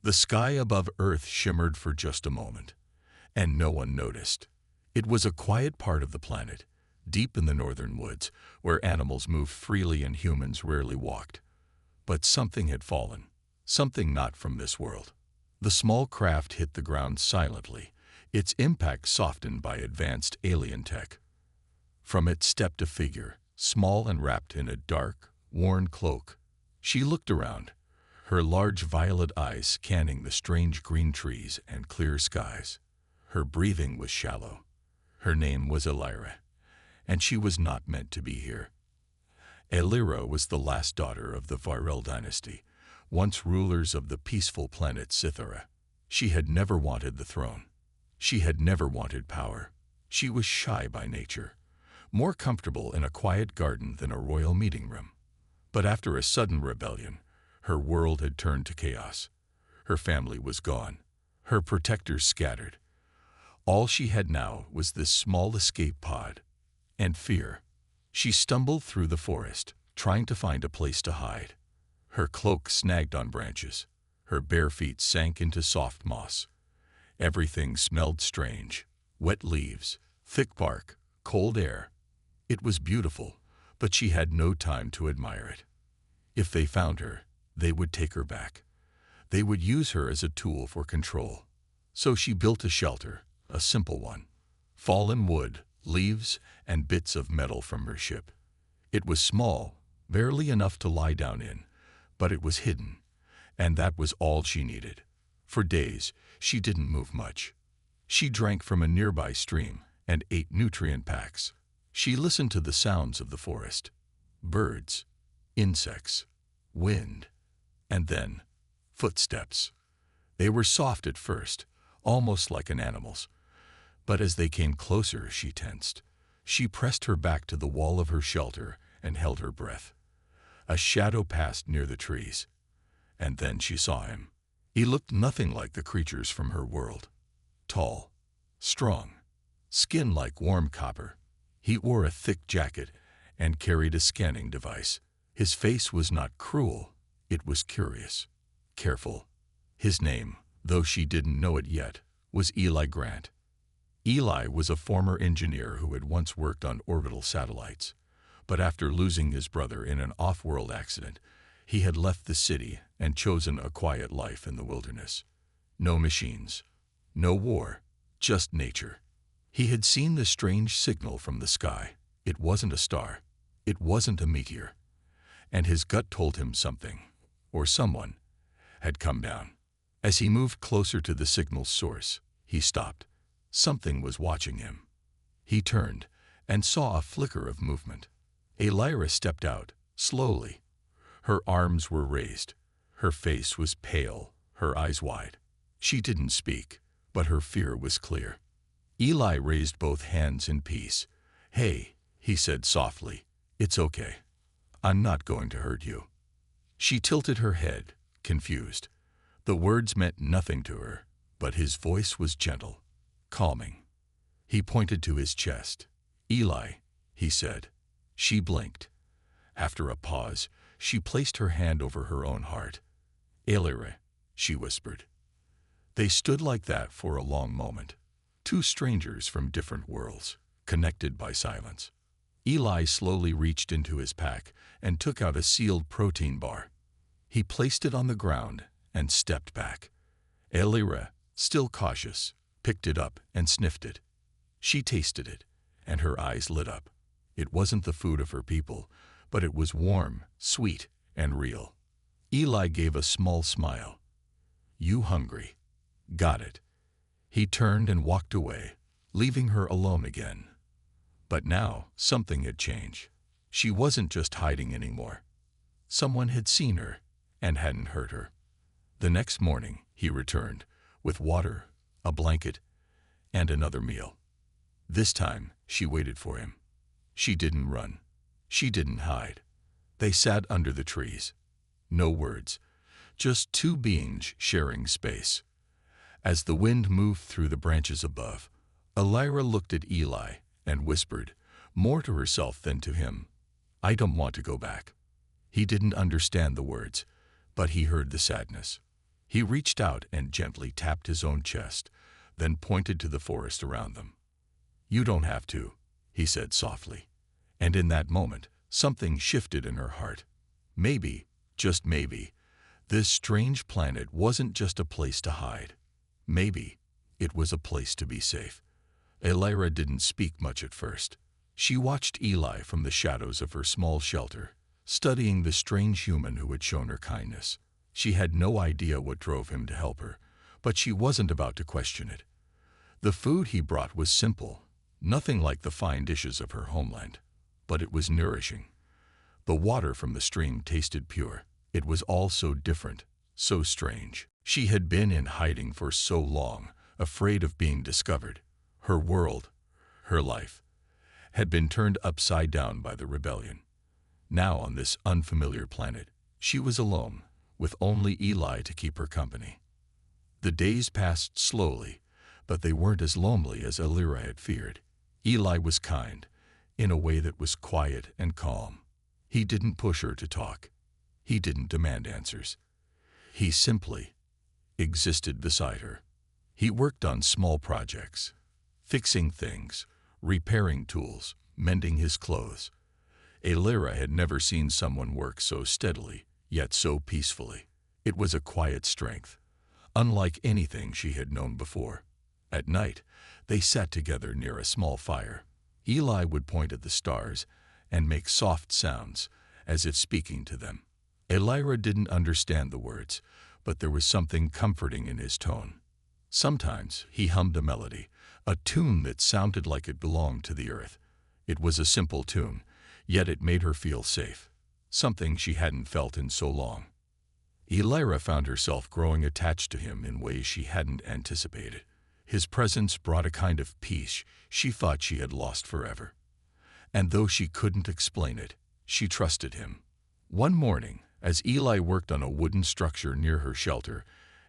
The sky above Earth shimmered for just a moment, and no one noticed. It was a quiet part of the planet, deep in the northern woods, where animals moved freely and humans rarely walked. But something had fallen, something not from this world. The small craft hit the ground silently, its impact softened by advanced alien tech. From it stepped a figure, small and wrapped in a dark, worn cloak. She looked around, her large violet eyes scanning the strange green trees and clear skies. Her breathing was shallow. Her name was Elira, and she was not meant to be here. Elira was the last daughter of the Virel dynasty, once rulers of the peaceful planet Cythera. She had never wanted the throne. She had never wanted power. She was shy by nature, more comfortable in a quiet garden than a royal meeting room. But after a sudden rebellion, her world had turned to chaos. Her family was gone, her protectors scattered. All she had now was this small escape pod, and fear. She stumbled through the forest, trying to find a place to hide. Her cloak snagged on branches. Her bare feet sank into soft moss. Everything smelled strange. Wet leaves, thick bark, cold air. It was beautiful, but she had no time to admire it. If they found her, they would take her back. They would use her as a tool for control. So she built a shelter, a simple one. Fallen wood, leaves, and bits of metal from her ship. It was small, barely enough to lie down in, but it was hidden, and that was all she needed. For days, she didn't move much. She drank from a nearby stream and ate nutrient packs. She listened to the sounds of the forest, birds, insects, wind, and then footsteps. They were soft at first, almost like an animal's. But as they came closer, she tensed. She pressed her back to the wall of her shelter and held her breath. A shadow passed near the trees, and then she saw him. He looked nothing like the creatures from her world. Tall, strong, skin like warm copper. He wore a thick jacket and carried a scanning device. His face was not cruel, it was curious, careful. His name, though she didn't know it yet, was Eli Grant. Eli was a former engineer who had once worked on orbital satellites, but after losing his brother in an off-world accident, he had left the city and chosen a quiet life in the wilderness. No machines, no war, just nature. He had seen the strange signal from the sky. It wasn't a star. It wasn't a meteor. And his gut told him something, or someone, had come down. As he moved closer to the signal's source, he stopped. Something was watching him. He turned and saw a flicker of movement. Elira stepped out, slowly. Her arms were raised. Her face was pale, her eyes wide. She didn't speak, but her fear was clear. Eli raised both hands in peace. "Hey," he said softly, "it's okay. I'm not going to hurt you." She tilted her head, confused. The words meant nothing to her, but his voice was gentle, calming. He pointed to his chest. "Eli," he said. She blinked. After a pause, she placed her hand over her own heart. "Elira," she whispered. They stood like that for a long moment. Two strangers from different worlds, connected by silence. Eli slowly reached into his pack and took out a sealed protein bar. He placed it on the ground and stepped back. Elira, still cautious, picked it up and sniffed it. She tasted it, and her eyes lit up. It wasn't the food of her people, but it was warm, sweet, and real. Eli gave a small smile. "You hungry? Got it." He turned and walked away, leaving her alone again. But now something had changed. She wasn't just hiding anymore. Someone had seen her and hadn't hurt her. The next morning, he returned, with water, a blanket, and another meal. This time, she waited for him. She didn't run. She didn't hide. They sat under the trees. No words, just two beings sharing space. As the wind moved through the branches above, Elira looked at Eli and whispered, more to herself than to him, "I don't want to go back." He didn't understand the words, but he heard the sadness. He reached out and gently tapped his own chest, then pointed to the forest around them. "You don't have to," he said softly. And in that moment, something shifted in her heart. Maybe, just maybe, this strange planet wasn't just a place to hide. Maybe it was a place to be safe. Elira didn't speak much at first. She watched Eli from the shadows of her small shelter, studying the strange human who had shown her kindness. She had no idea what drove him to help her, but she wasn't about to question it. The food he brought was simple, nothing like the fine dishes of her homeland, but it was nourishing. The water from the stream tasted pure. It was all so different, so strange. She had been in hiding for so long, afraid of being discovered. Her world, her life, had been turned upside down by the rebellion. Now on this unfamiliar planet, she was alone, with only Eli to keep her company. The days passed slowly, but they weren't as lonely as Elira had feared. Eli was kind, in a way that was quiet and calm. He didn't push her to talk. He didn't demand answers. He simply existed beside her. He worked on small projects, fixing things, repairing tools, mending his clothes. Elira had never seen someone work so steadily, yet so peacefully. It was a quiet strength, unlike anything she had known before. At night, they sat together near a small fire. Eli would point at the stars and make soft sounds, as if speaking to them. Elira didn't understand the words, but there was something comforting in his tone. Sometimes he hummed a melody, a tune that sounded like it belonged to the earth. It was a simple tune, yet it made her feel safe, something she hadn't felt in so long. Elira found herself growing attached to him in ways she hadn't anticipated. His presence brought a kind of peace she thought she had lost forever. And though she couldn't explain it, she trusted him. One morning, as Eli worked on a wooden structure near her shelter,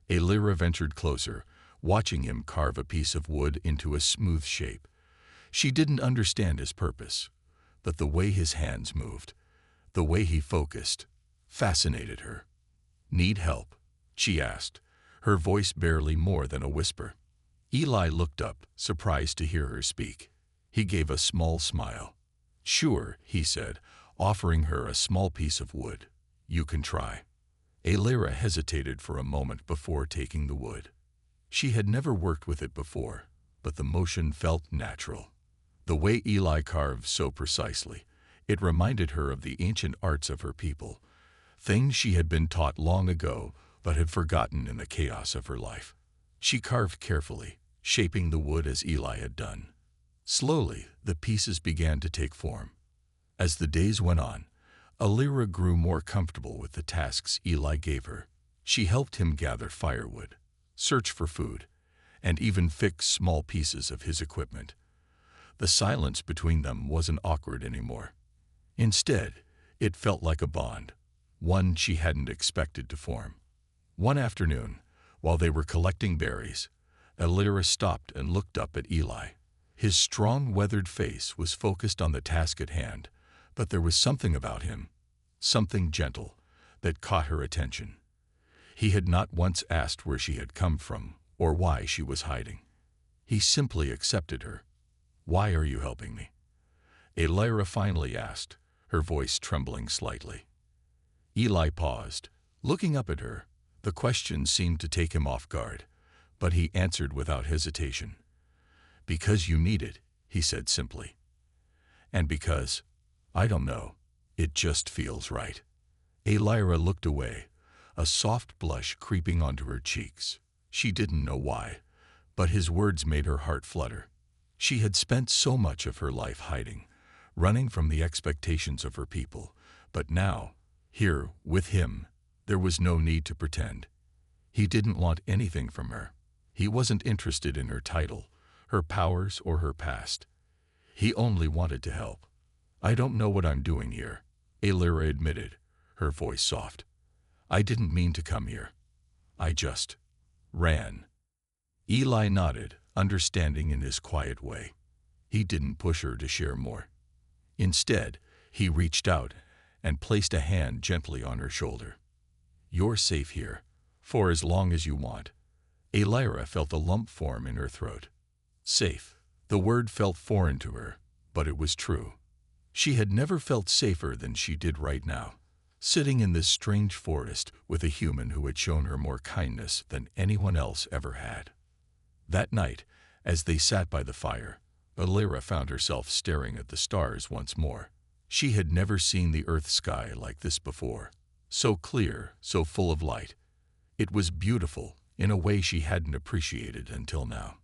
Elira ventured closer, watching him carve a piece of wood into a smooth shape. She didn't understand his purpose, but the way his hands moved, the way he focused, fascinated her. "Need help?" she asked, her voice barely more than a whisper. Eli looked up, surprised to hear her speak. He gave a small smile. "Sure," he said, offering her a small piece of wood. "You can try." Elira hesitated for a moment before taking the wood. She had never worked with it before, but the motion felt natural. The way Eli carved so precisely, it reminded her of the ancient arts of her people, things she had been taught long ago but had forgotten in the chaos of her life. She carved carefully, shaping the wood as Eli had done. Slowly, the pieces began to take form. As the days went on, Elira grew more comfortable with the tasks Eli gave her. She helped him gather firewood, search for food, and even fix small pieces of his equipment. The silence between them wasn't awkward anymore. Instead, it felt like a bond, one she hadn't expected to form. One afternoon, while they were collecting berries, Elira stopped and looked up at Eli. His strong, weathered face was focused on the task at hand, but there was something about him, something gentle, that caught her attention. He had not once asked where she had come from or why she was hiding. He simply accepted her. "Why are you helping me?" Elira finally asked, her voice trembling slightly. Eli paused, looking up at her. The question seemed to take him off guard, but he answered without hesitation. "Because you need it," he said simply. "And because, I don't know, it just feels right." Elira looked away, a soft blush creeping onto her cheeks. She didn't know why, but his words made her heart flutter. She had spent so much of her life hiding, running from the expectations of her people, but now, here, with him, there was no need to pretend. He didn't want anything from her. He wasn't interested in her title, her powers, or her past. He only wanted to help. "I don't know what I'm doing here," Elira admitted, her voice soft. "I didn't mean to come here. I just ran." Eli nodded, understanding in his quiet way. He didn't push her to share more. Instead, he reached out and placed a hand gently on her shoulder. "You're safe here. For as long as you want. Elira felt a lump form in her throat. Safe. The word felt foreign to her, but it was true. She had never felt safer than she did right now, sitting in this strange forest with a human who had shown her more kindness than anyone else ever had. That night, as they sat by the fire, Elira found herself staring at the stars once more. She had never seen the earth sky like this before, so clear, so full of light. It was beautiful in a way she hadn't appreciated until now.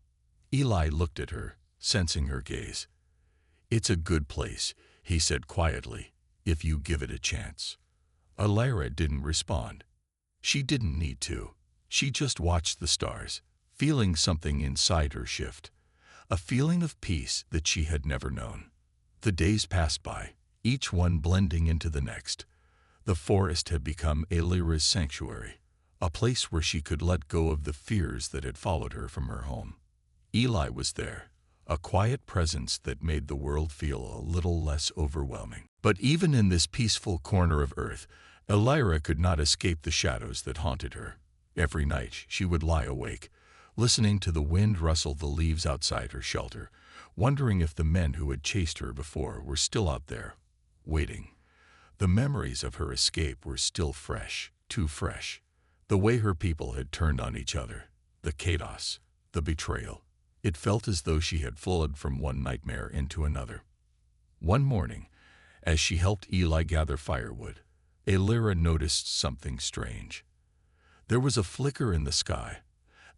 Eli looked at her, sensing her gaze. "It's a good place," he said quietly, "if you give it a chance." Elira didn't respond. She didn't need to. She just watched the stars, feeling something inside her shift, a feeling of peace that she had never known. The days passed by, each one blending into the next. The forest had become Elira's sanctuary, a place where she could let go of the fears that had followed her from her home. Eli was there, a quiet presence that made the world feel a little less overwhelming. But even in this peaceful corner of earth, Elira could not escape the shadows that haunted her. Every night she would lie awake, listening to the wind rustle the leaves outside her shelter, wondering if the men who had chased her before were still out there, waiting. The memories of her escape were still fresh, too fresh. The way her people had turned on each other, the chaos, the betrayal. It felt as though she had flowed from one nightmare into another. One morning, as she helped Eli gather firewood, Elira noticed something strange. There was a flicker in the sky,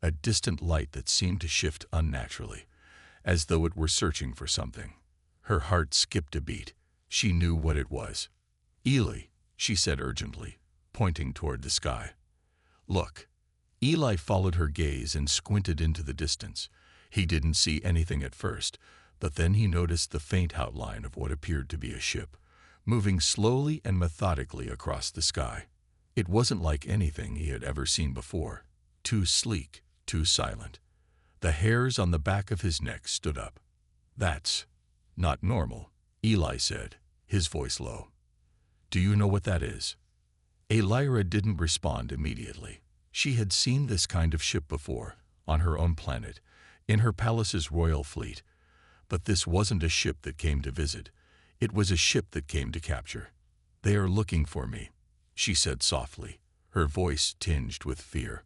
a distant light that seemed to shift unnaturally, as though it were searching for something. Her heart skipped a beat. She knew what it was. "Eli," she said urgently, pointing toward the sky. "Look." Eli followed her gaze and squinted into the distance. He didn't see anything at first, but then he noticed the faint outline of what appeared to be a ship, moving slowly and methodically across the sky. It wasn't like anything he had ever seen before. Too sleek, too silent. The hairs on the back of his neck stood up. "That's not normal," Eli said, his voice low. "Do you know what that is?" Elira didn't respond immediately. She had seen this kind of ship before, on her own planet, in her palace's royal fleet. But this wasn't a ship that came to visit. It was a ship that came to capture. "They are looking for me," she said softly, her voice tinged with fear.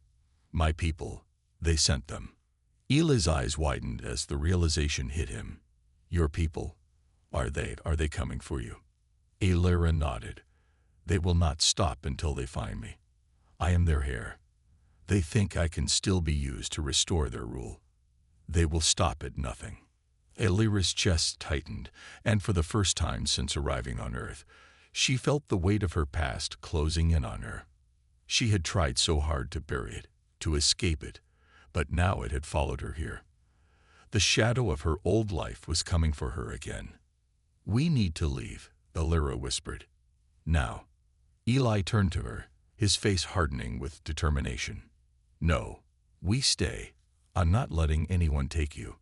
"My people, they sent them." Eli's eyes widened as the realization hit him. "Your people? Are they coming for you?" Elira nodded. "They will not stop until they find me. I am their heir. They think I can still be used to restore their rule. They will stop at nothing." Elira's chest tightened, and for the first time since arriving on Earth, she felt the weight of her past closing in on her. She had tried so hard to bury it, to escape it, but now it had followed her here. The shadow of her old life was coming for her again. "We need to leave," Elira whispered. "Now." Eli turned to her, his face hardening with determination. "No, we stay. I'm not letting anyone take you."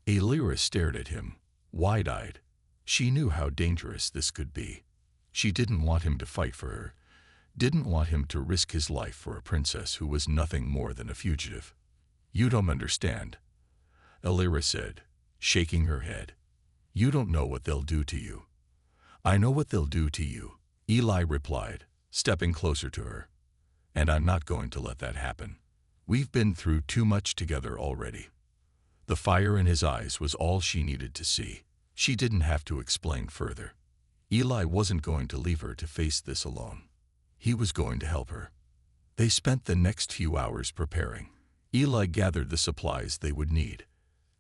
Elira stared at him, wide-eyed. She knew how dangerous this could be. She didn't want him to fight for her, didn't want him to risk his life for a princess who was nothing more than a fugitive. "You don't understand," Elira said, shaking her head. "You don't know what they'll do to you." "I know what they'll do to you," Eli replied, stepping closer to her. "And I'm not going to let that happen. We've been through too much together already." The fire in his eyes was all she needed to see. She didn't have to explain further. Eli wasn't going to leave her to face this alone. He was going to help her. They spent the next few hours preparing. Eli gathered the supplies they would need: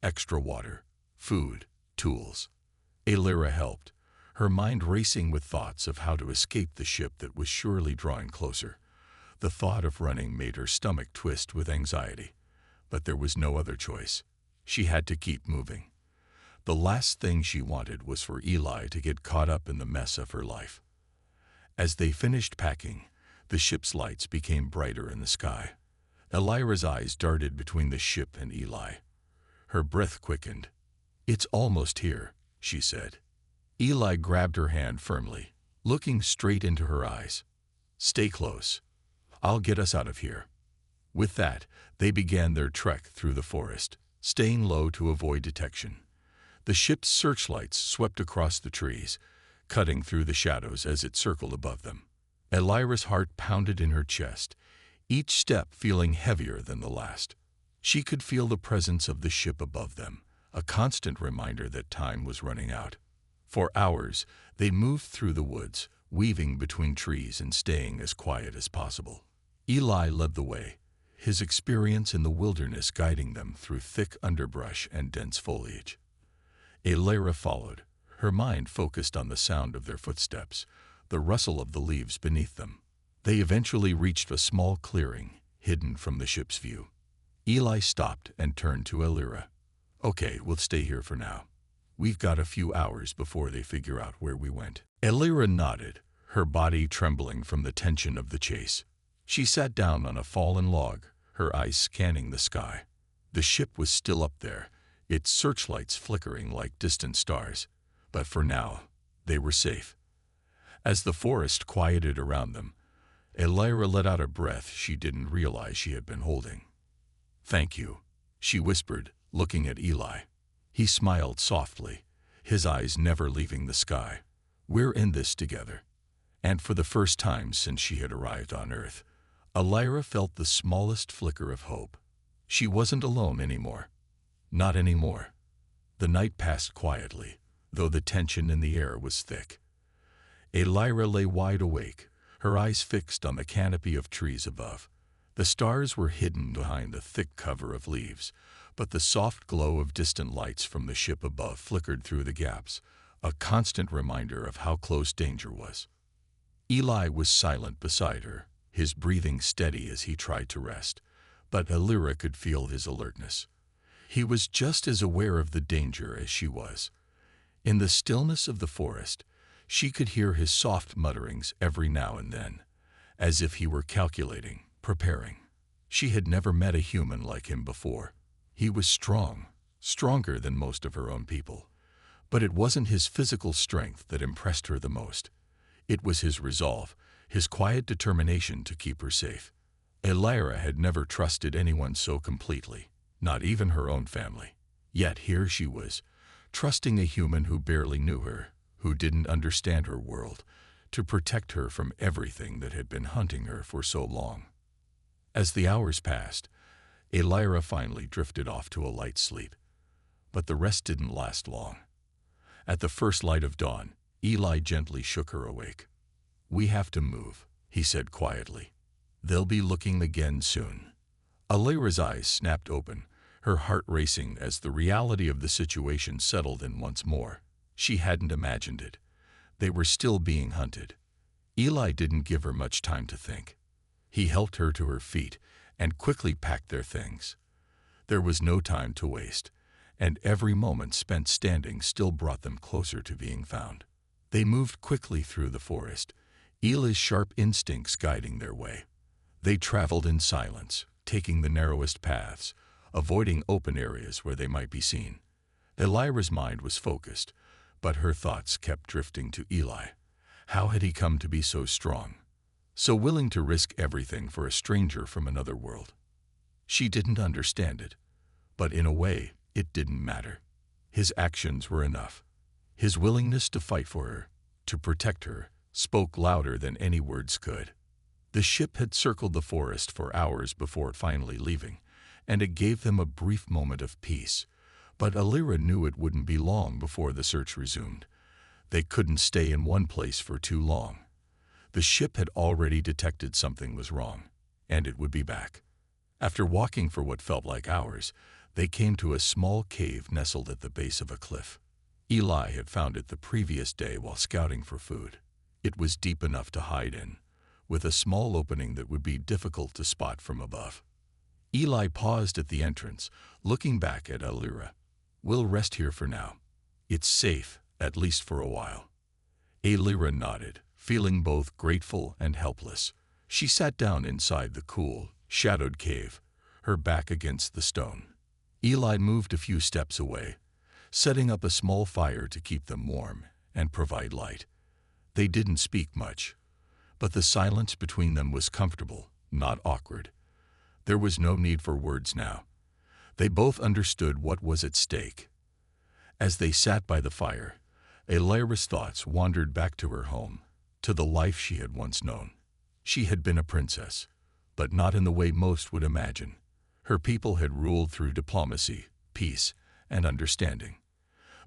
extra water, food, tools. Elira helped, her mind racing with thoughts of how to escape the ship that was surely drawing closer. The thought of running made her stomach twist with anxiety, but there was no other choice. She had to keep moving. The last thing she wanted was for Eli to get caught up in the mess of her life. As they finished packing, the ship's lights became brighter in the sky. Elira's eyes darted between the ship and Eli. Her breath quickened. "It's almost here," she said. Eli grabbed her hand firmly, looking straight into her eyes. "Stay close. I'll get us out of here." With that, they began their trek through the forest, staying low to avoid detection. The ship's searchlights swept across the trees, cutting through the shadows as it circled above them. Elira's heart pounded in her chest, each step feeling heavier than the last. She could feel the presence of the ship above them, a constant reminder that time was running out. For hours, they moved through the woods, weaving between trees and staying as quiet as possible. Eli led the way, his experience in the wilderness guiding them through thick underbrush and dense foliage. Elira followed, her mind focused on the sound of their footsteps, the rustle of the leaves beneath them. They eventually reached a small clearing, hidden from the ship's view. Eli stopped and turned to Elira. "Okay, we'll stay here for now. We've got a few hours before they figure out where we went." Elira nodded, her body trembling from the tension of the chase. She sat down on a fallen log, her eyes scanning the sky. The ship was still up there, its searchlights flickering like distant stars. But for now, they were safe. As the forest quieted around them, Elira let out a breath she didn't realize she had been holding. "Thank you," she whispered, looking at Eli. He smiled softly, his eyes never leaving the sky. "We're in this together." And for the first time since she had arrived on Earth, Elira felt the smallest flicker of hope. She wasn't alone anymore. Not anymore. The night passed quietly, though the tension in the air was thick. Elira lay wide awake, her eyes fixed on the canopy of trees above. The stars were hidden behind the thick cover of leaves, but the soft glow of distant lights from the ship above flickered through the gaps, a constant reminder of how close danger was. Eli was silent beside her, his breathing steady as he tried to rest, but Elira could feel his alertness. He was just as aware of the danger as she was. In the stillness of the forest, she could hear his soft mutterings every now and then, as if he were calculating, preparing. She had never met a human like him before. He was strong, stronger than most of her own people. But it wasn't his physical strength that impressed her the most. It was his resolve, his quiet determination to keep her safe. Elira had never trusted anyone so completely, not even her own family. Yet here she was, trusting a human who barely knew her, who didn't understand her world, to protect her from everything that had been hunting her for so long. As the hours passed, Elira finally drifted off to a light sleep. But the rest didn't last long. At the first light of dawn, Eli gently shook her awake. "We have to move," he said quietly. "They'll be looking again soon." Elira's eyes snapped open, her heart racing as the reality of the situation settled in once more. She hadn't imagined it. They were still being hunted. Eli didn't give her much time to think. He helped her to her feet and quickly packed their things. There was no time to waste, and every moment spent standing still brought them closer to being found. They moved quickly through the forest, Eli's sharp instincts guiding their way. They traveled in silence, taking the narrowest paths, avoiding open areas where they might be seen. Elira's mind was focused, but her thoughts kept drifting to Eli. How had he come to be so strong, so willing to risk everything for a stranger from another world? She didn't understand it, but in a way, it didn't matter. His actions were enough. His willingness to fight for her, to protect her, spoke louder than any words could. The ship had circled the forest for hours before finally leaving, and it gave them a brief moment of peace. But Elira knew it wouldn't be long before the search resumed. They couldn't stay in one place for too long. The ship had already detected something was wrong, and it would be back. After walking for what felt like hours, they came to a small cave nestled at the base of a cliff. Eli had found it the previous day while scouting for food. It was deep enough to hide in, with a small opening that would be difficult to spot from above. Eli paused at the entrance, looking back at Elira. "We'll rest here for now. It's safe, at least for a while." Elira nodded, feeling both grateful and helpless. She sat down inside the cool, shadowed cave, her back against the stone. Eli moved a few steps away, setting up a small fire to keep them warm and provide light. They didn't speak much, but the silence between them was comfortable, not awkward. There was no need for words now. They both understood what was at stake. As they sat by the fire, Elira's thoughts wandered back to her home, to the life she had once known. She had been a princess, but not in the way most would imagine. Her people had ruled through diplomacy, peace, and understanding.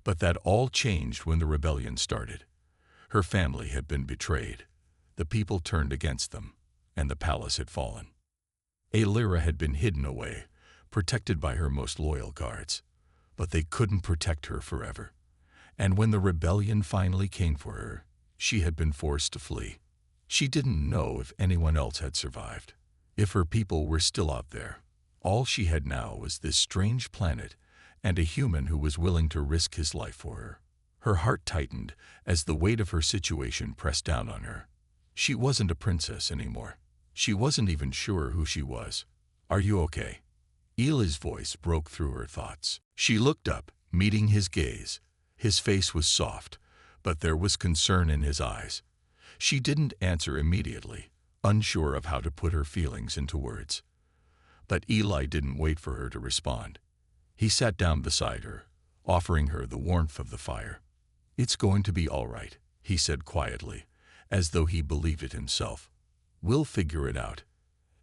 But that all changed when the rebellion started. Her family had been betrayed. The people turned against them, and the palace had fallen. Elira had been hidden away, protected by her most loyal guards. But they couldn't protect her forever. And when the rebellion finally came for her, she had been forced to flee. She didn't know if anyone else had survived, if her people were still out there. All she had now was this strange planet and a human who was willing to risk his life for her. Her heart tightened as the weight of her situation pressed down on her. She wasn't a princess anymore. She wasn't even sure who she was. "Are you okay?" Eli's voice broke through her thoughts. She looked up, meeting his gaze. His face was soft, but there was concern in his eyes. She didn't answer immediately, unsure of how to put her feelings into words. But Eli didn't wait for her to respond. He sat down beside her, offering her the warmth of the fire. "It's going to be all right," he said quietly, as though he believed it himself. "We'll figure it out."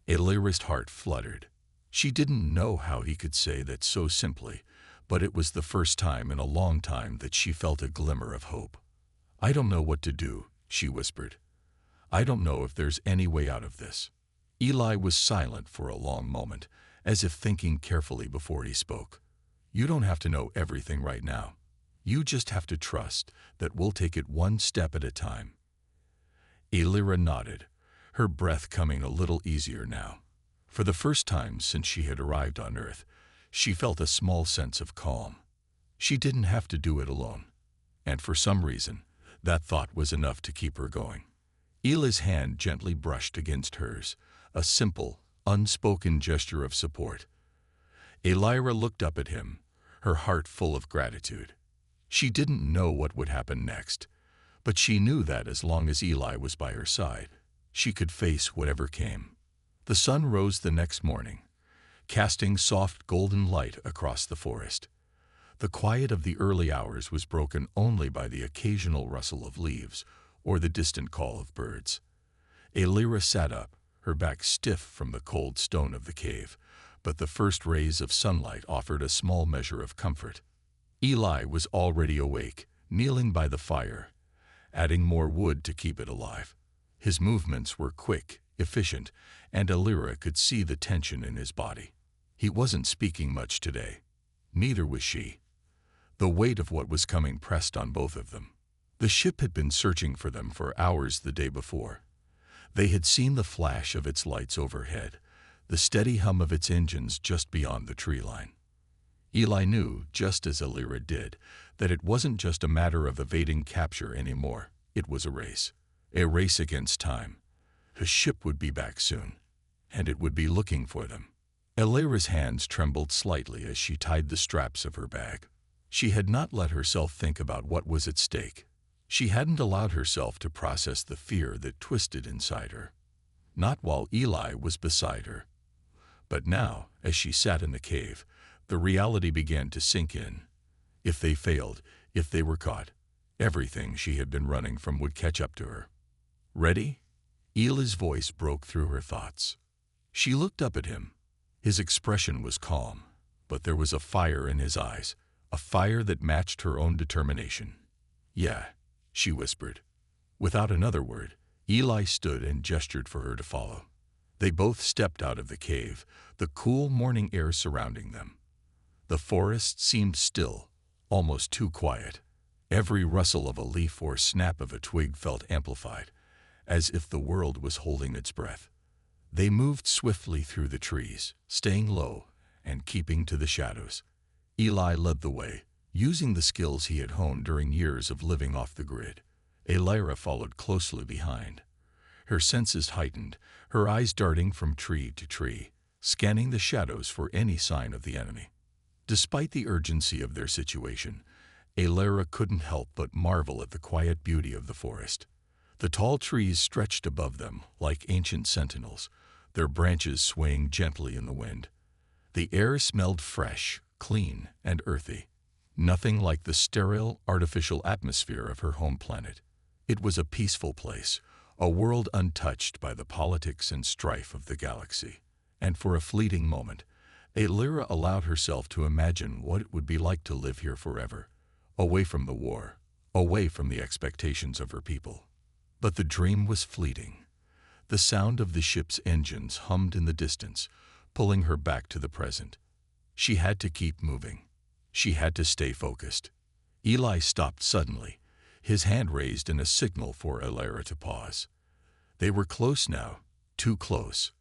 Elira's heart fluttered. She didn't know how he could say that so simply, but it was the first time in a long time that she felt a glimmer of hope. "I don't know what to do," she whispered. "I don't know if there's any way out of this." Eli was silent for a long moment, as if thinking carefully before he spoke. "You don't have to know everything right now. You just have to trust that we'll take it one step at a time." Elira nodded, her breath coming a little easier now. For the first time since she had arrived on Earth, she felt a small sense of calm. She didn't have to do it alone. And for some reason, that thought was enough to keep her going. Eli's hand gently brushed against hers, a simple, unspoken gesture of support. Elira looked up at him, her heart full of gratitude. She didn't know what would happen next, but she knew that as long as Eli was by her side, she could face whatever came. The sun rose the next morning, casting soft golden light across the forest. The quiet of the early hours was broken only by the occasional rustle of leaves or the distant call of birds. Elira sat up, her back stiff from the cold stone of the cave, but the first rays of sunlight offered a small measure of comfort. Eli was already awake, kneeling by the fire, adding more wood to keep it alive. His movements were quick, efficient, and Elira could see the tension in his body. He wasn't speaking much today. Neither was she. The weight of what was coming pressed on both of them. The ship had been searching for them for hours the day before. They had seen the flash of its lights overhead, the steady hum of its engines just beyond the tree line. Eli knew, just as Elira did, that it wasn't just a matter of evading capture anymore. It was a race against time. The ship would be back soon, and it would be looking for them. Elira's hands trembled slightly as she tied the straps of her bag. She had not let herself think about what was at stake. She hadn't allowed herself to process the fear that twisted inside her. Not while Eli was beside her. But now, as she sat in the cave, the reality began to sink in. If they failed, if they were caught, everything she had been running from would catch up to her. "Ready?" Eli's voice broke through her thoughts. She looked up at him. His expression was calm, but there was a fire in his eyes, a fire that matched her own determination. "Yeah," she whispered. Without another word, Eli stood and gestured for her to follow. They both stepped out of the cave, the cool morning air surrounding them. The forest seemed still, almost too quiet. Every rustle of a leaf or snap of a twig felt amplified, as if the world was holding its breath. They moved swiftly through the trees, staying low and keeping to the shadows. Eli led the way, using the skills he had honed during years of living off the grid. Elira followed closely behind. Her senses heightened, her eyes darting from tree to tree, scanning the shadows for any sign of the enemy. Despite the urgency of their situation, Elira couldn't help but marvel at the quiet beauty of the forest. The tall trees stretched above them like ancient sentinels, their branches swaying gently in the wind. The air smelled fresh, clean, and earthy. Nothing like the sterile, artificial atmosphere of her home planet. It was a peaceful place, a world untouched by the politics and strife of the galaxy. And for a fleeting moment, Aelira allowed herself to imagine what it would be like to live here forever, away from the war, away from the expectations of her people. But the dream was fleeting. The sound of the ship's engines hummed in the distance, pulling her back to the present. She had to keep moving. She had to stay focused. Eli stopped suddenly, his hand raised in a signal for Aelira to pause. They were close now, too close.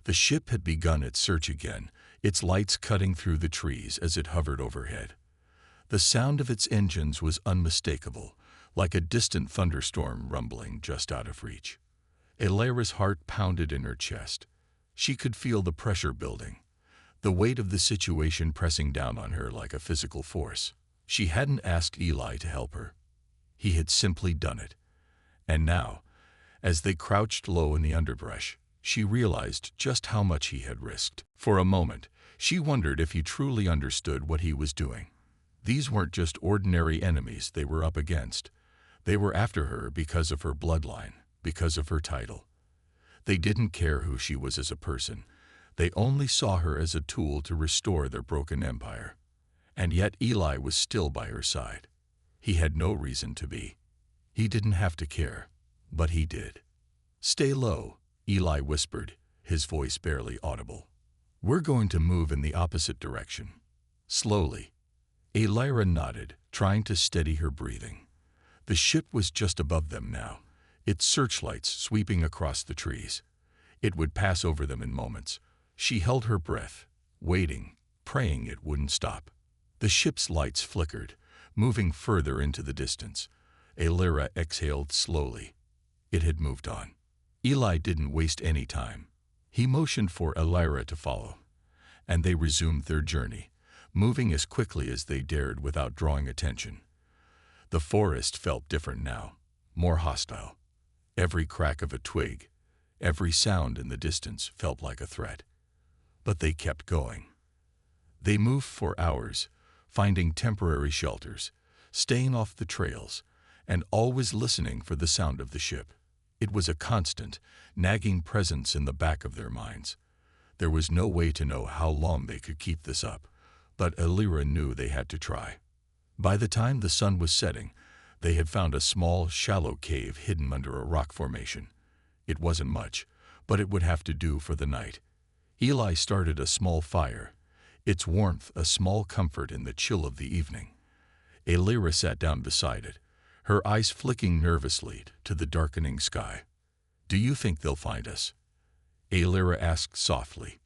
The ship had begun its search again, its lights cutting through the trees as it hovered overhead. The sound of its engines was unmistakable, like a distant thunderstorm rumbling just out of reach. Aelira's heart pounded in her chest. She could feel the pressure building, the weight of the situation pressing down on her like a physical force. She hadn't asked Eli to help her. He had simply done it. And now, as they crouched low in the underbrush, she realized just how much he had risked. For a moment, she wondered if he truly understood what he was doing. These weren't just ordinary enemies they were up against. They were after her because of her bloodline, because of her title. They didn't care who she was as a person. They only saw her as a tool to restore their broken empire. And yet Eli was still by her side. He had no reason to be. He didn't have to care, but he did. "Stay low," Eli whispered, his voice barely audible. "We're going to move in the opposite direction." Slowly. Aelira nodded, trying to steady her breathing. The ship was just above them now, its searchlights sweeping across the trees. It would pass over them in moments. She held her breath, waiting, praying it wouldn't stop. The ship's lights flickered, moving further into the distance. Aelira exhaled slowly. It had moved on. Eli didn't waste any time. He motioned for Aelira to follow, and they resumed their journey, moving as quickly as they dared without drawing attention. The forest felt different now, more hostile. Every crack of a twig, every sound in the distance felt like a threat. But they kept going. They moved for hours, finding temporary shelters, staying off the trails, and always listening for the sound of the ship. It was a constant, nagging presence in the back of their minds. There was no way to know how long they could keep this up, but Aelira knew they had to try. By the time the sun was setting, they had found a small, shallow cave hidden under a rock formation. It wasn't much, but it would have to do for the night. Eli started a small fire, its warmth a small comfort in the chill of the evening. Aelira sat down beside it, her eyes flicking nervously to the darkening sky. "Do you think they'll find us?" Aelira asked softly.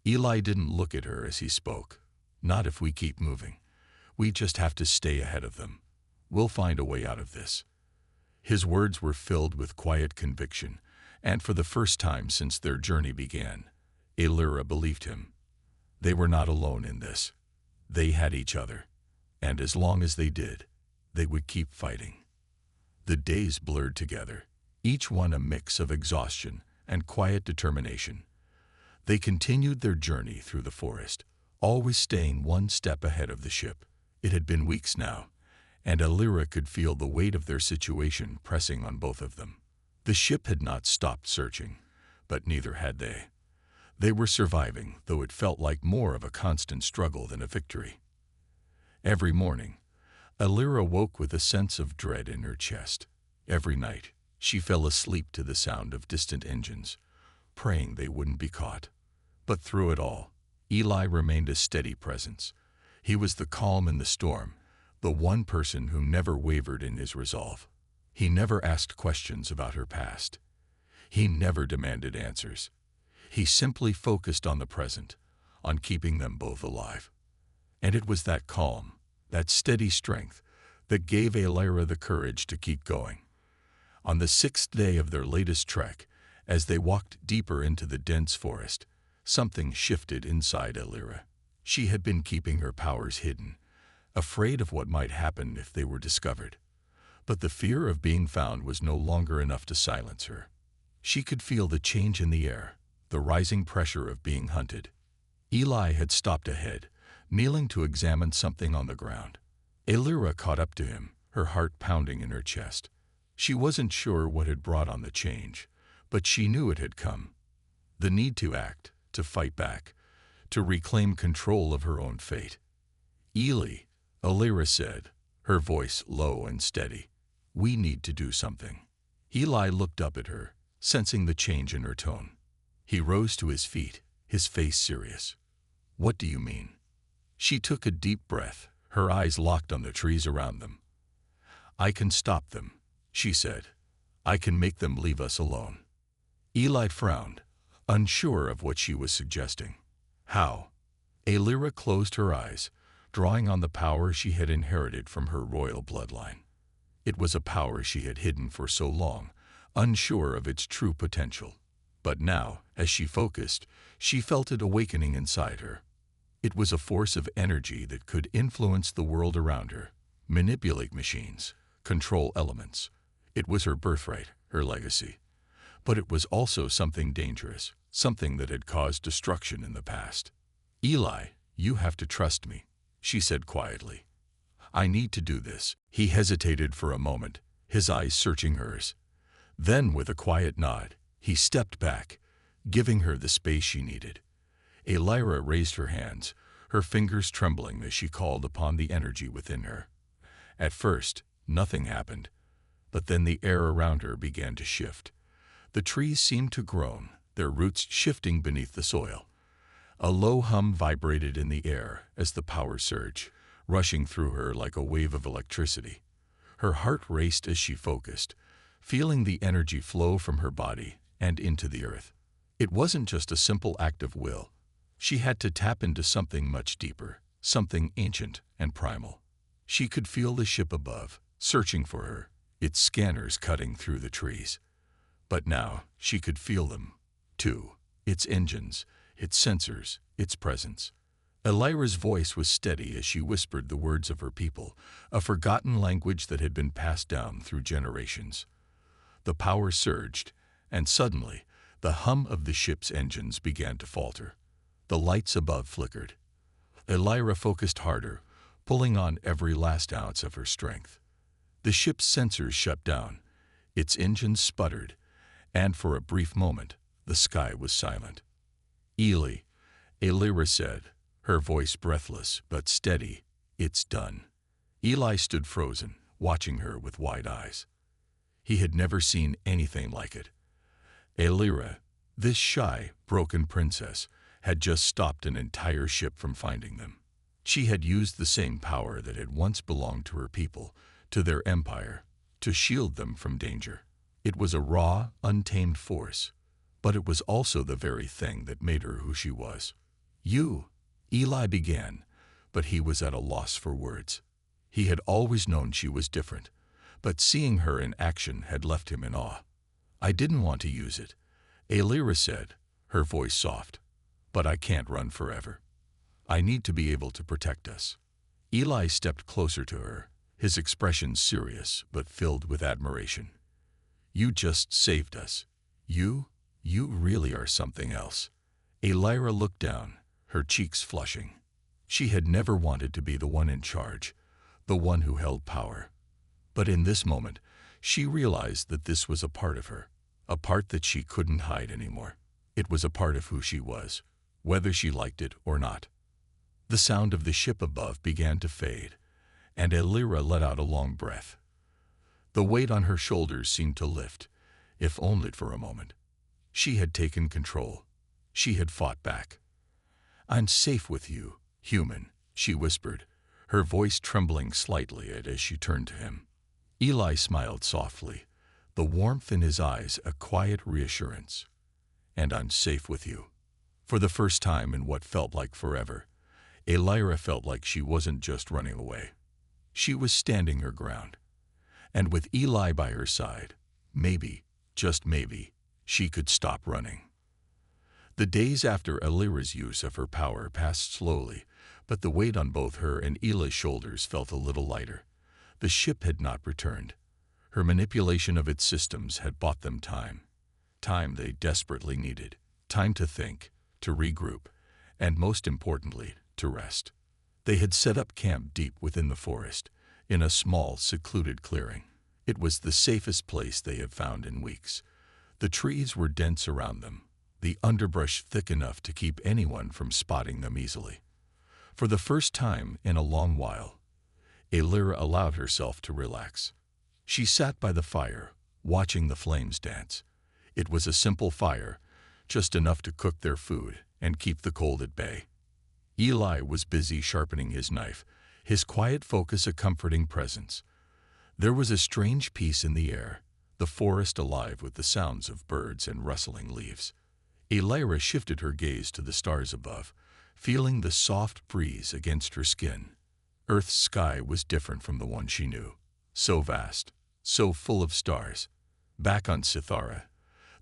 Eli didn't look at her as he spoke. "Not if we keep moving. We just have to stay ahead of them. We'll find a way out of this." His words were filled with quiet conviction, and for the first time since their journey began, Aelira believed him. They were not alone in this. They had each other, and as long as they did, they would keep fighting. The days blurred together, each one a mix of exhaustion and quiet determination. They continued their journey through the forest, always staying one step ahead of the ship. It had been weeks now, and Aelira could feel the weight of their situation pressing on both of them. The ship had not stopped searching, but neither had they. They were surviving, though it felt like more of a constant struggle than a victory. Every morning, Aelira woke with a sense of dread in her chest. Every night, she fell asleep to the sound of distant engines, praying they wouldn't be caught. But through it all, Eli remained a steady presence. He was the calm in the storm, the one person who never wavered in his resolve. He never asked questions about her past. He never demanded answers. He simply focused on the present, on keeping them both alive. And it was that calm, that steady strength, that gave Aelira the courage to keep going. On the 6th day of their latest trek, as they walked deeper into the dense forest, something shifted inside Aelira. She had been keeping her powers hidden, afraid of what might happen if they were discovered. But the fear of being found was no longer enough to silence her. She could feel the change in the air, the rising pressure of being hunted. Eli had stopped ahead, kneeling to examine something on the ground. Elira caught up to him, her heart pounding in her chest. She wasn't sure what had brought on the change, but she knew it had come. The need to act, to fight back, to reclaim control of her own fate. Eli, Elira said, her voice low and steady. We need to do something. Eli looked up at her, sensing the change in her tone. He rose to his feet, his face serious. What do you mean? She took a deep breath, her eyes locked on the trees around them. I can stop them, she said. I can make them leave us alone. Eli frowned, unsure of what she was suggesting. How? Elira closed her eyes, drawing on the power she had inherited from her royal bloodline. It was a power she had hidden for so long, unsure of its true potential. But now, as she focused, she felt it awakening inside her. It was a force of energy that could influence the world around her, manipulate machines, control elements. It was her birthright, her legacy. But it was also something dangerous, something that had caused destruction in the past. Eli, you have to trust me, she said quietly. I need to do this. He hesitated for a moment, his eyes searching hers. Then, with a quiet nod, he stepped back, giving her the space she needed. Elira raised her hands, her fingers trembling as she called upon the energy within her. At first, nothing happened, but then the air around her began to shift. The trees seemed to groan, their roots shifting beneath the soil. A low hum vibrated in the air as the power surged, rushing through her like a wave of electricity. Her heart raced as she focused, feeling the energy flow from her body and into the earth. It wasn't just a simple act of will. She had to tap into something much deeper, something ancient and primal. She could feel the ship above, searching for her, its scanners cutting through the trees. But now she could feel them, too, its engines, its sensors, its presence. Elira's voice was steady as she whispered the words of her people, a forgotten language that had been passed down through generations. The power surged, and suddenly, the hum of the ship's engines began to falter. The lights above flickered. Elira focused harder, pulling on every last ounce of her strength. The ship's sensors shut down, its engines sputtered, and for a brief moment, the sky was silent. Eli, Elira said, her voice breathless but steady, it's done. Eli stood frozen, watching her with wide eyes. He had never seen anything like it. Elira, this shy, broken princess, had just stopped an entire ship from finding them. She had used the same power that had once belonged to her people, to their empire, to shield them from danger. It was a raw, untamed force, but it was also the very thing that made her who she was. You, Eli began, but he was at a loss for words. He had always known she was different, but seeing her in action had left him in awe. I didn't want to use it, Elira said, her voice soft. But I can't run forever. I need to be able to protect us. Eli stepped closer to her, his expression serious but filled with admiration. You just saved us. You really are something else. Elira looked down, her cheeks flushing. She had never wanted to be the one in charge, the one who held power. But in this moment, she realized that this was a part of her, a part that she couldn't hide anymore. It was a part of who she was, whether she liked it or not. The sound of the ship above began to fade, and Elira let out a long breath. The weight on her shoulders seemed to lift, if only for a moment. She had taken control. She had fought back. I'm safe with you, human, she whispered, her voice trembling slightly as she turned to him. Eli smiled softly, the warmth in his eyes a quiet reassurance. And I'm safe with you. For the first time in what felt like forever, Elira felt like she wasn't just running away. She was standing her ground. And with Eli by her side, maybe, just maybe, she could stop running. The days after Elira's use of her power passed slowly, but the weight on both her and Eli's shoulders felt a little lighter. The ship had not returned. Her manipulation of its systems had bought them time. Time they desperately needed. Time to think, to regroup, and most importantly, to rest. They had set up camp deep within the forest, in a small, secluded clearing. It was the safest place they had found in weeks. The trees were dense around them, the underbrush thick enough to keep anyone from spotting them easily. For the first time in a long while, Aelira allowed herself to relax. She sat by the fire, watching the flames dance. It was a simple fire, just enough to cook their food and keep the cold at bay. Eli was busy sharpening his knife, his quiet focus a comforting presence. There was a strange peace in the air, the forest alive with the sounds of birds and rustling leaves. Aelira shifted her gaze to the stars above, feeling the soft breeze against her skin. Earth's sky was different from the one she knew. So vast, so full of stars. Back on Sithara,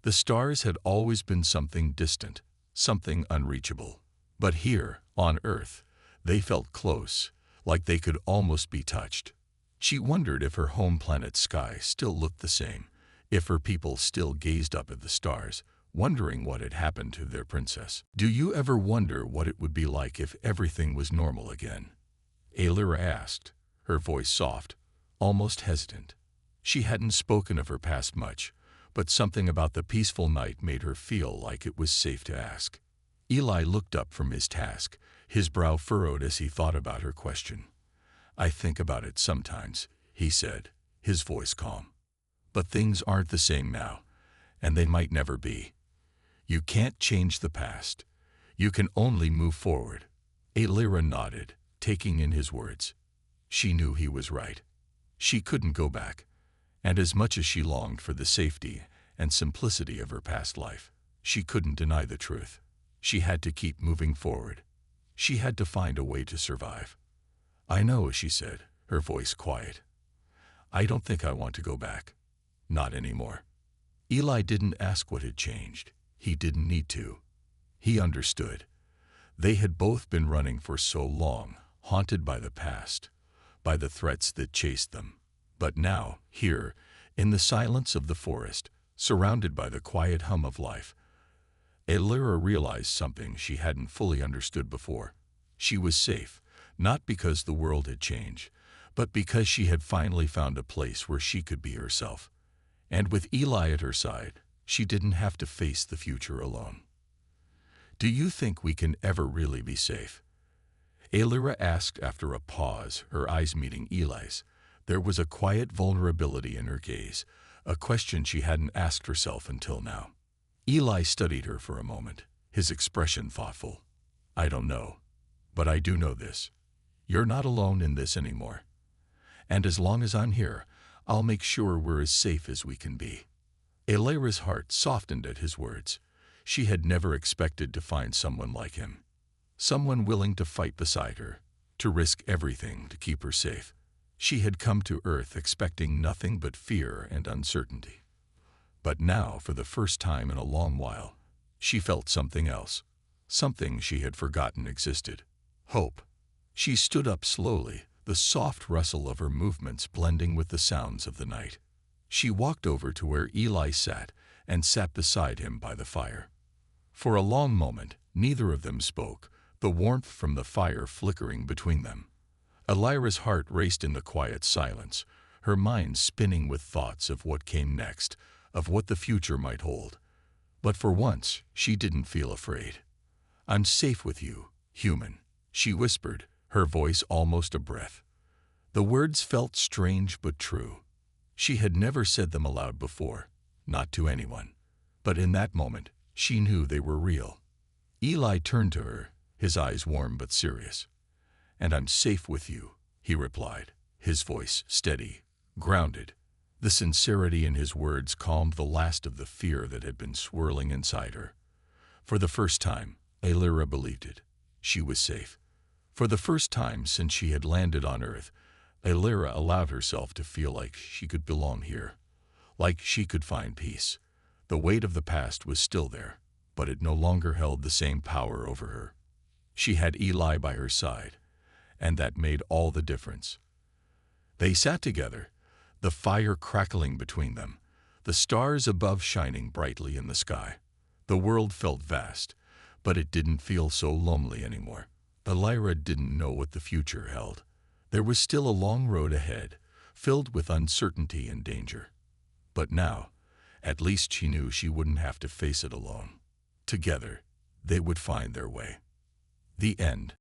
the stars had always been something distant, something unreachable. But here, on Earth, they felt close, like they could almost be touched. She wondered if her home planet's sky still looked the same, if her people still gazed up at the stars, wondering what had happened to their princess. Do you ever wonder what it would be like if everything was normal again? Aelira asked, her voice soft, almost hesitant. She hadn't spoken of her past much, but something about the peaceful night made her feel like it was safe to ask. Eli looked up from his task, his brow furrowed as he thought about her question. I think about it sometimes, he said, his voice calm. But things aren't the same now, and they might never be. You can't change the past. You can only move forward. Aelira nodded, taking in his words. She knew he was right. She couldn't go back, and as much as she longed for the safety and simplicity of her past life, she couldn't deny the truth. She had to keep moving forward. She had to find a way to survive. I know, she said, her voice quiet. I don't think I want to go back. Not anymore. Eli didn't ask what had changed. He didn't need to. He understood. They had both been running for so long, haunted by the past, by the threats that chased them. But now, here, in the silence of the forest, surrounded by the quiet hum of life, Aelira realized something she hadn't fully understood before. She was safe, not because the world had changed, but because she had finally found a place where she could be herself. And with Eli at her side, she didn't have to face the future alone. Do you think we can ever really be safe? Aelira asked after a pause, her eyes meeting Eli's. There was a quiet vulnerability in her gaze, a question she hadn't asked herself until now. Eli studied her for a moment, his expression thoughtful. I don't know, but I do know this. You're not alone in this anymore. And as long as I'm here, I'll make sure we're as safe as we can be. Aelira's heart softened at his words. She had never expected to find someone like him. Someone willing to fight beside her, to risk everything to keep her safe. She had come to Earth expecting nothing but fear and uncertainty. But now, for the first time in a long while, she felt something else, something she had forgotten existed. Hope. She stood up slowly, the soft rustle of her movements blending with the sounds of the night. She walked over to where Eli sat and sat beside him by the fire. For a long moment, neither of them spoke, the warmth from the fire flickering between them. Aelira's heart raced in the quiet silence, her mind spinning with thoughts of what came next, of what the future might hold. But for once, she didn't feel afraid. I'm safe with you, human, she whispered, her voice almost a breath. The words felt strange but true. She had never said them aloud before, not to anyone. But in that moment, she knew they were real. Eli turned to her, his eyes warm but serious. And I'm safe with you, he replied, his voice steady, grounded. The sincerity in his words calmed the last of the fear that had been swirling inside her. For the first time, Aelira believed it. She was safe. For the first time since she had landed on Earth, Aelira allowed herself to feel like she could belong here, like she could find peace. The weight of the past was still there, but it no longer held the same power over her. She had Eli by her side, and that made all the difference. They sat together, the fire crackling between them, the stars above shining brightly in the sky. The world felt vast, but it didn't feel so lonely anymore. Elira didn't know what the future held. There was still a long road ahead, filled with uncertainty and danger. But now, at least she knew she wouldn't have to face it alone. Together, they would find their way. The end.